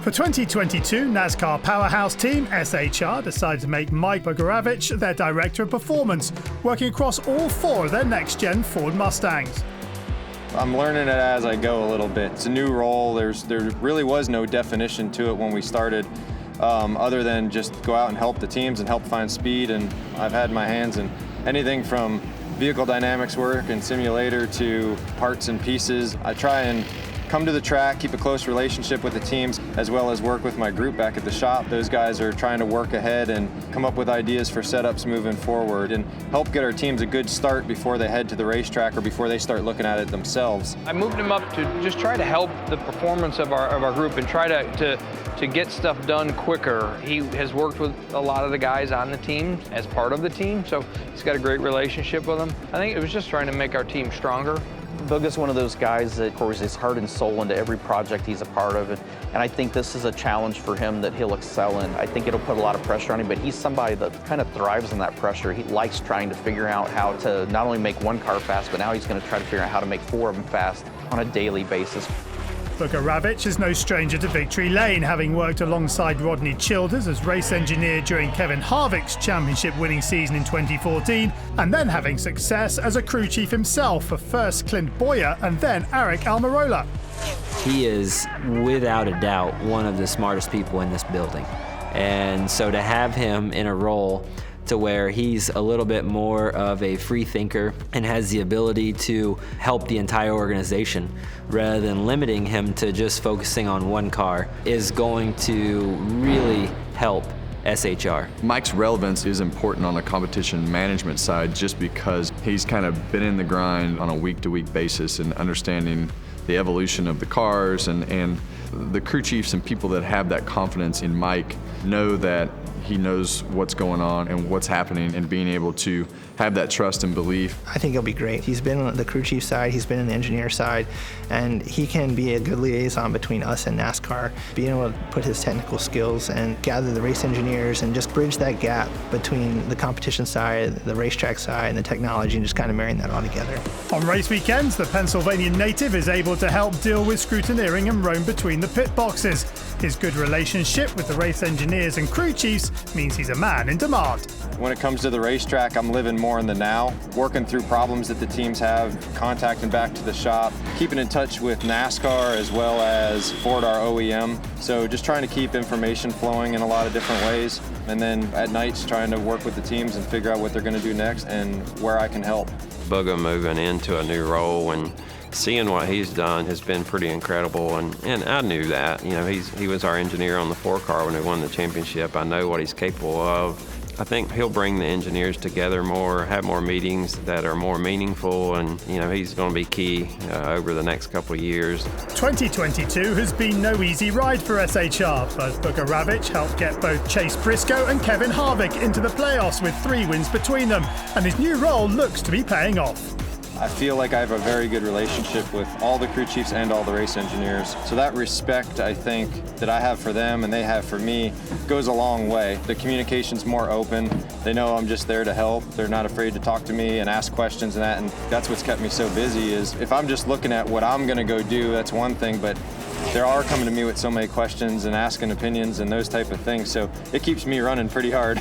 For 2022, NASCAR powerhouse team SHR decided to make Mike Bugarewicz their Director of Performance, working across all 4 of their NextGen Ford Mustangs. I'm learning it as I go a little bit. It's a new role. There really was no definition to it when we started, other than just go out and help the teams and help find speed. And I've had my hands in anything from vehicle dynamics work and simulator to parts and pieces. I try and come to the track, keep a close relationship with the teams, as well as work with my group back at the shop. Those guys are trying to work ahead and come up with ideas for setups moving forward and help get our teams a good start before they head to the racetrack or before they start looking at it themselves. I moved him up to just try to help the performance of our group and try to get stuff done quicker. He has worked with a lot of the guys on the team as part of the team, so he's got a great relationship with them. I think it was just trying to make our team stronger. Buga's one of those guys that pours his heart and soul into every project he's a part of, and I think this is a challenge for him that he'll excel in. I think it'll put a lot of pressure on him, but he's somebody that kind of thrives on that pressure. He likes trying to figure out how to not only make one car fast, but now he's going to try to figure out how to make 4 of them fast on a daily basis. Bugarewicz is no stranger to victory lane, having worked alongside Rodney Childers as race engineer during Kevin Harvick's championship-winning season in 2014, and then having success as a crew chief himself for first Clint Bowyer and then Aric Almirola. He is, without a doubt, one of the smartest people in this building. And so to have him in a role to where he's a little bit more of a free thinker and has the ability to help the entire organization rather than limiting him to just focusing on one car is going to really help SHR. Mike's relevance is important on the competition management side just because he's kind of been in the grind on a week-to-week basis and understanding the evolution of the cars, and the crew chiefs and people that have that confidence in Mike know that he knows what's going on and what's happening, and being able to have that trust and belief. I think he'll be great. He's been on the crew chief side, he's been on the engineer side, and he can be a good liaison between us and NASCAR, being able to put his technical skills and gather the race engineers and just bridge that gap between the competition side, the racetrack side, and the technology, and just kind of marrying that all together. On race weekends, the Pennsylvania native is able to help deal with scrutineering and roam between the pit boxes. His good relationship with the race engineers and crew chiefs means he's a man in demand. When it comes to the racetrack, I'm living more in the now, working through problems that the teams have, contacting back to the shop, keeping in touch with NASCAR as well as Ford, our OEM. So just trying to keep information flowing in a lot of different ways. And then at nights trying to work with the teams and figure out what they're going to do next and where I can help. Buga moving into a new role and seeing what he's done has been pretty incredible, and I knew that. You know, he was our engineer on the 4 car when we won the championship. I know what he's capable of. I think he'll bring the engineers together more, have more meetings that are more meaningful, and you know, he's going to be key over the next couple of years. 2022 has been no easy ride for SHR, but Bugarewicz helped get both Chase Briscoe and Kevin Harvick into the playoffs with 3 wins between them, and his new role looks to be paying off. I feel like I have a very good relationship with all the crew chiefs and all the race engineers. So that respect, I think, that I have for them and they have for me goes a long way. The communication's more open. They know I'm just there to help. They're not afraid to talk to me and ask questions and that, and that's what's kept me so busy. Is if I'm just looking at what I'm gonna go do, that's one thing, but they are coming to me with so many questions and asking opinions and those type of things, so it keeps me running pretty hard.